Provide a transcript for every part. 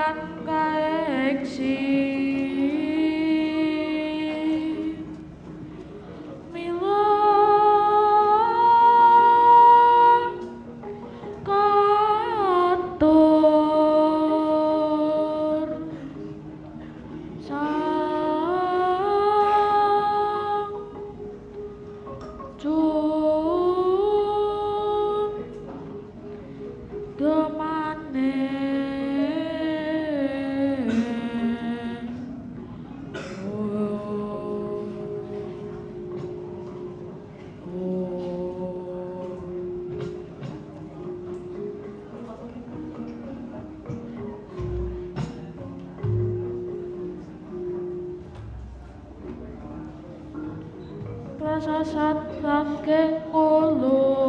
kalian kaeksi mila katur sang jum gemane prasasat saking ulun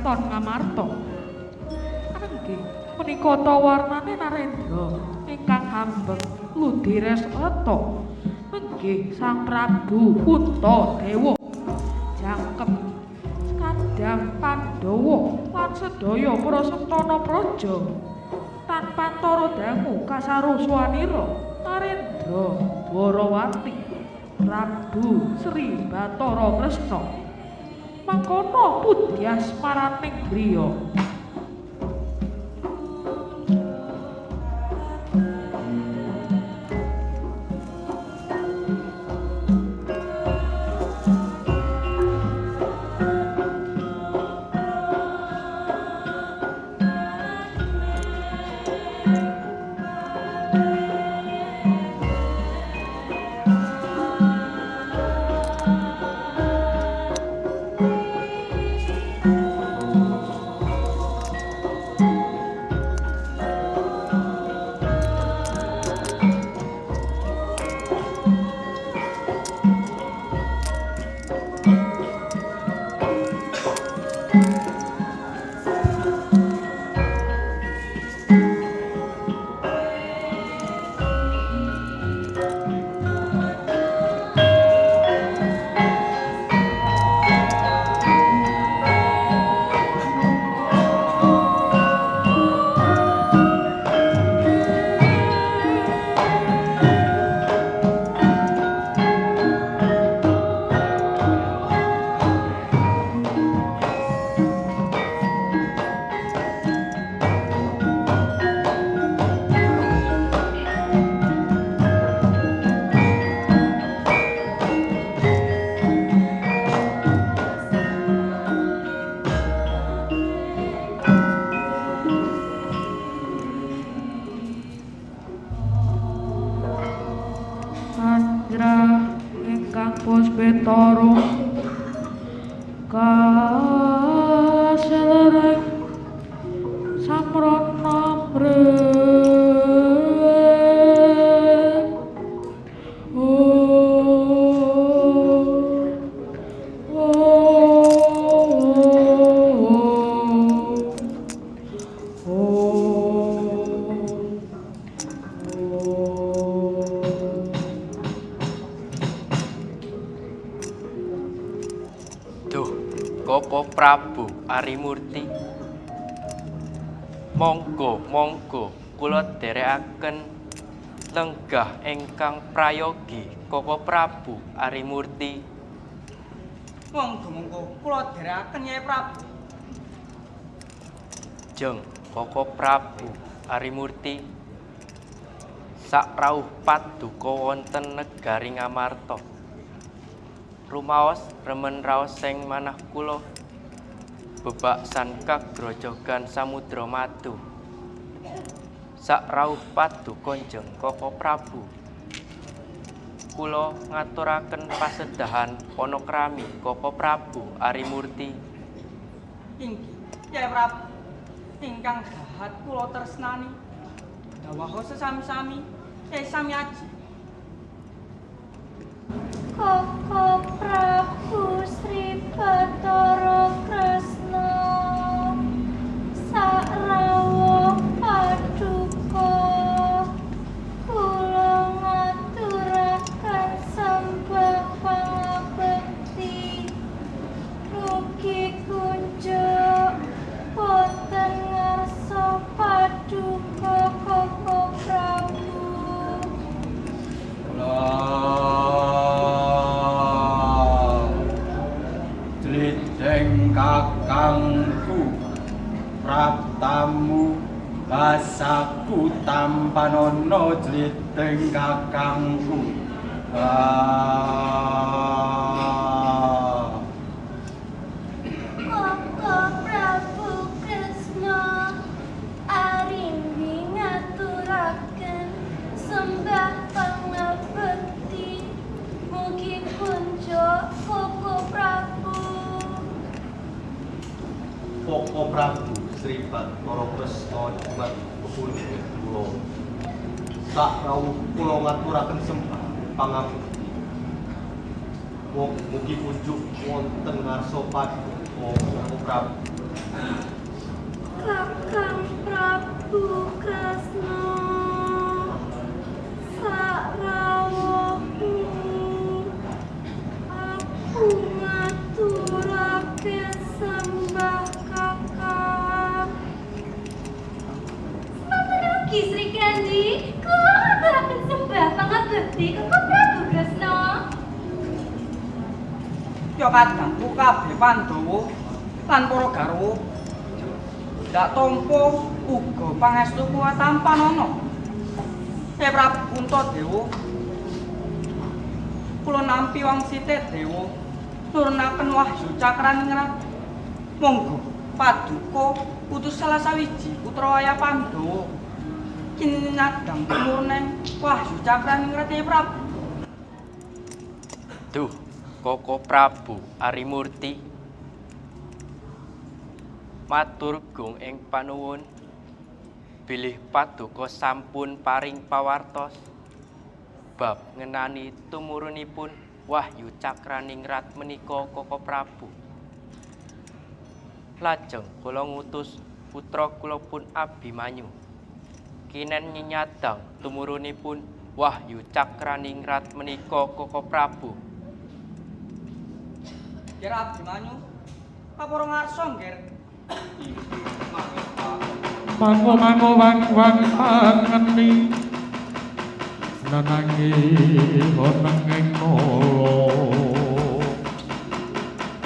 Kraton Ngamarta. Kanggih menika ta warnane Narendra ingkang hambeng Ludires Rata. Inggih Sang Prabu Puntadewa jangkep kadang Pandhawa lan sedaya prasastana praja tanpa tara dangu kasaruswanira Narendra Dwarawati Prabu Sri Bathara Kresna mangkono pudyasmaraning griya. Betara kaselereng samrana Koko Prabu Arimurti, monggo kula dherekaken lenggah ingkang prayogi Koko Prabu Arimurti. Monggo kula dherekaken Nyai Prabu. Jeng Koko Prabu Arimurti, sak rawuh paduka wonten negari Ngamarta. Rumaos remen raos sing manah kula bebaksan kagrojogan Samudra Madu. Sak rawuh paduka Jeng Koko Prabu, kula ngaturaken pasedahan panakrami Koko Prabu Arimurti. Inggih, Nyai Prabu ingkang dahat kula tresnani. Dawuh sesami-sami Nyai sami aji. Koko Prabu Sri Bathara Kresna sakrawuh paduka kula ngaturaken sembah pangabekti mugi kunjuk wonten ngarsa paduka Koko Prabu. Kakangku Praptamu basaku tampanono jliteng kakangku. Koko Prabu Kresna arimbi ngaturaken sembah pangabekti mugi kunjuk Koko Prabu. Koko Prabu Sri Bathara Kresna jumat kepundhen kula. Sak rawuh kula ngaturaken sembah pangabekti. Mugi kunjuk wonten ngarsa paduka Koko Prabu. Kakang Prabu Kresna sakrawuhku aku ngaturaken sembah kakang. Sri Kandi, kula ngaturaken sembah pangabekti Koko Prabu Kresna. Ya kadangku kabeh Pandhawa lan para garwa. Dak tampa uga pangestu kuwi tampanana. Nyai Prabu Puntadewa kula nampi wangsite dewa nurunaken wahyu cakraningrat. Monggo paduka utus salah sawiji putra wayah Pandhawa kinadang murning wahyu cakraningrat Nyai Prabu. Duh, Koko Prabu Arimurti, matur gung ing panuwun bilih paduka sampun paring pawartos bab ngenani tumurunipun wahyu cakraningrat menika Koko Prabu. Lajeng kula ngutus putra kula pun Abimanyu kinen nyadang tumurunipun wahyu cakraningrat menika Koko Prabu. Ger Abimanyu kapara ngarsa nggir. Mango wang pangeni nanangi oneng nolo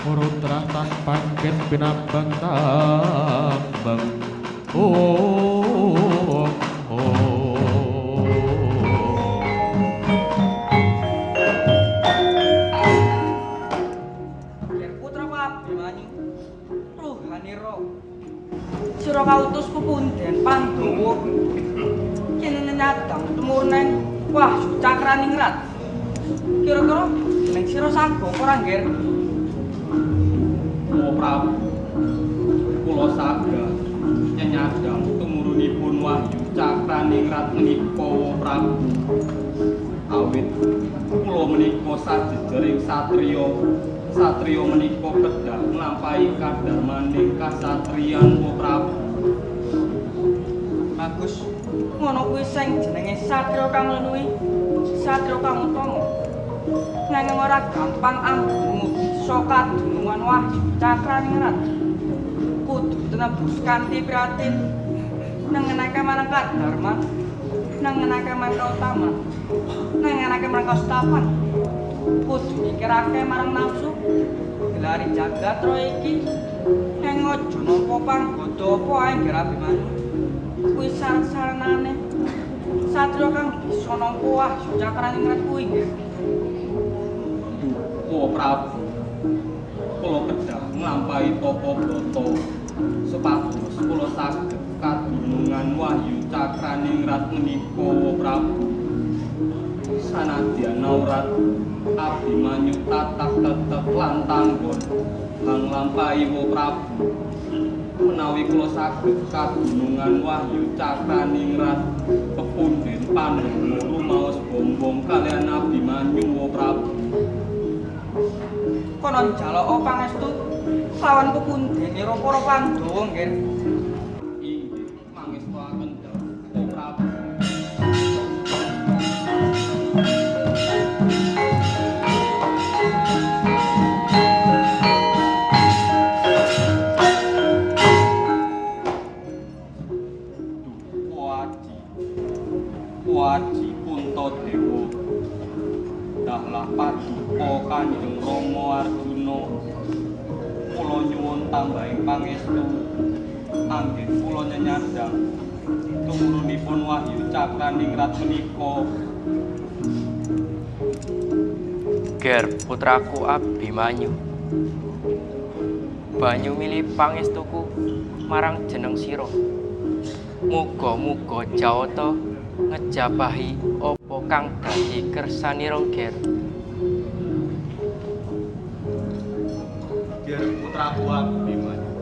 murutrah tan pangket binambang tambang. Sira kautus pepundhen Pandhawa kene nyadang tumurning wahyu cakraningrat. Kira-kira jeneng sira Sagoko ora nggih? Oh Prabu, kula sagah nyanyadang tumurunipun wahyu cakraningrat menika Prabu. Awit kula menika sajejering satriya, satriya menika kedah nglampahi kadarmaning kasatriyan Prabu. Bagus. Ngono kuwi sing jenenge satriya kang lunuhi, satriya kang utama. Nanging ora gampang ambumu bisa kadunungan wahyu cakraningrat. Kudu tinebus kanthi prihatin nengenake marang kadarman, nengenake marang kautaman, nengenake marang kastapan. Kudu mikirake marang nafsu, gelari jagat roh iki ing aja nampa panggoda apa ae nggih Abimanyu. Kuwi saranane satriya kang bisa nampa wahyu cakraningrat kuwi nggih. Oh Prabu, kula kedah nglampahi tapa brata supados kula saged kadunungan wahyu cakraningrat menika Prabu. Sanadyan aurat Abimanyu tatah tetep lan tanggon nglampahi Prabu. Menawi kula saged kadunungan wahyu cakraningrat pepundhen pandhenga rumaos bombong kalian Abimanyu Prabu. Konon jalaka pangestu lawan pepundhene para Pandhawa nggih. Inggih mangestuaken dawuh Prabu. Waji Puntadewa dahlah paduka Kanjeng Rama Arjuna, kula nyuwun tambahing pangestu anggen kula nyanyadang tumurunipun wahyu cakraningrat menika. Ger putraku Abimanyu, banyu milih pangestuku marang jeneng sira. Muga-muga Jawata ngejabahi apa kang dadi kersanira Ger. Ger putraku Abimanyu,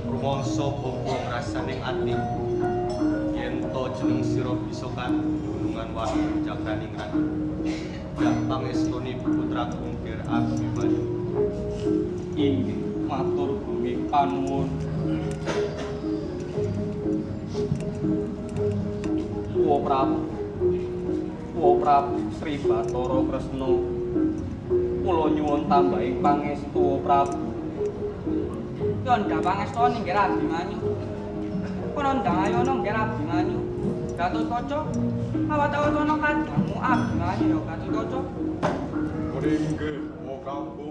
rumangsa bombong rasaning ati yen to jeneng sira bisa kadunungan wahyu cakraningrat. Ya pangestuni putraku Ger Abimanyu. Inggih matur bumi panuwun. Wo Prabu Sri Bathara Kresna, kula nyuwun tambahing pangestu Prabu. Yonda pangestu nggih Abimanyu. Kono ndayono nggih Abimanyu. Gatotkaca awat-awatono kadangmu Abimanyu ya Gatotkaca. Inggih wo Prabu.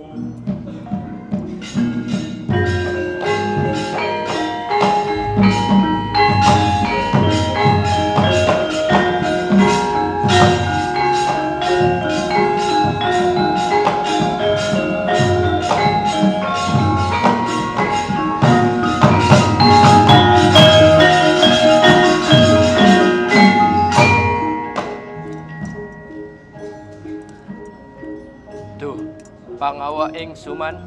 Pangawa ing Suman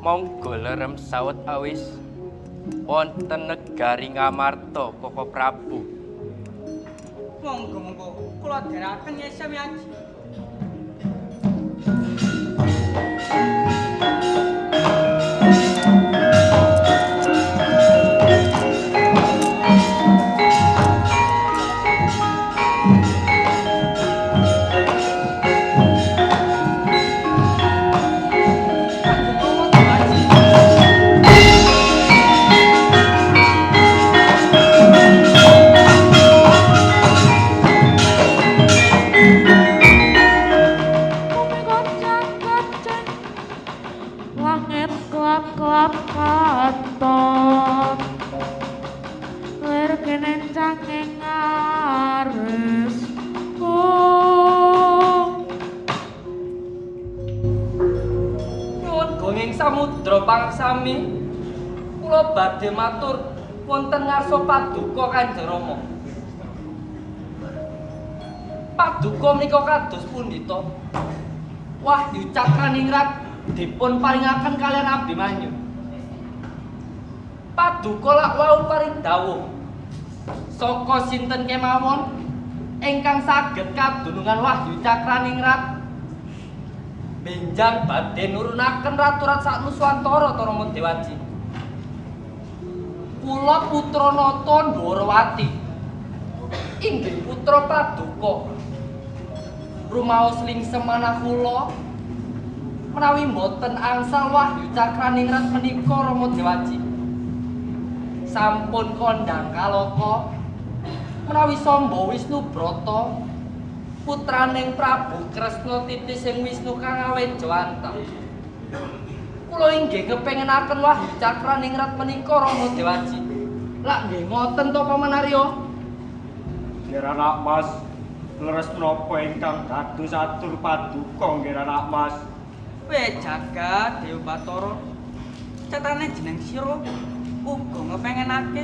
monggo lerem sawet awis wonten negari Ngamarta Koko Prabu. Monggo kula dherekaken Nyai Semyaji. Samudra pangsami kula badhe matur wonten ngarsa paduka Kanjeng Rama. Paduka menika kados pundi to? Wahyu Cakraningrat dipun paringaken kalian Abimanyu. Paduka lak wau paring dawuh saka sinten kemawon ingkang saged kadunungan Wahyu Cakraningrat benjang badhe nurunaken raturat sak Nuswantara to Rama Dewaji. Kula putra Nata Ndwarawati inggih putra Paduka rumaos lingsem manah kula menawi mboten angsal Wahyu Cakraningrat menika Rama Dewaji sampun kondang kalaka menawi Samba Wisnubrata putraning Prabu Kresna Titi sing Wisnu kang awet jawantah. Kula inggih kepengenaken Wahyu Cakraningrat menika Rama Dewaji. Lak nggih ngoten to Pamanarya? Nggih anak Mas, leres menapa ingkang dados atur Paduka nggih anak Mas. Weh jagat Dewa Bathara. Catrane jeneng sira uga ngepengenake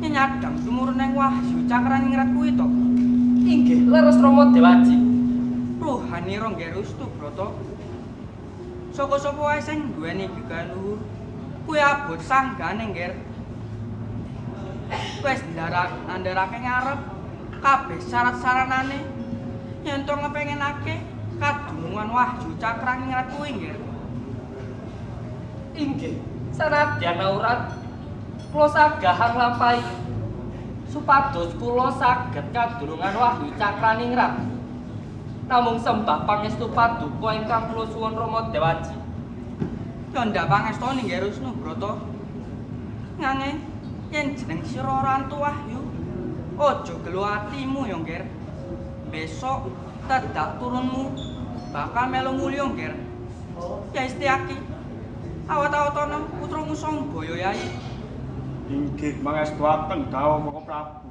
nyadang tumuruneng Wahyu Cakraningrat kuwi to. Inggih leres Rama Dewaji. Rohani Rangga Wisnubrata. Sapa-sapa wae sing duweni gegawe luhur kuwi abot sanggane nggih. Wis ndharake ngarep kabeh syarat-saranane yen to ngepengenake kadunungan Wahyu Cakraningrat kuwi nggih. Inggih, sanadyan aurat kula sagahang lampahi supados kula saged kadunungan Wahyu Cakraningrat. Namung sembah pangestu Paduka ingkang kula suwun Rama Dewaji. Ya ndak pangestoni nggih Wisnubrata. Nanging yen jeneng sira ora antu Wahyu, aja gelo atimu ya nggih. Besok tedak turunmu bakal melu mulya nggih. Ya Istiaki. Awat-awatana putramu Sambaya Yayi. Inggih mangestuaken dawuh Prabu.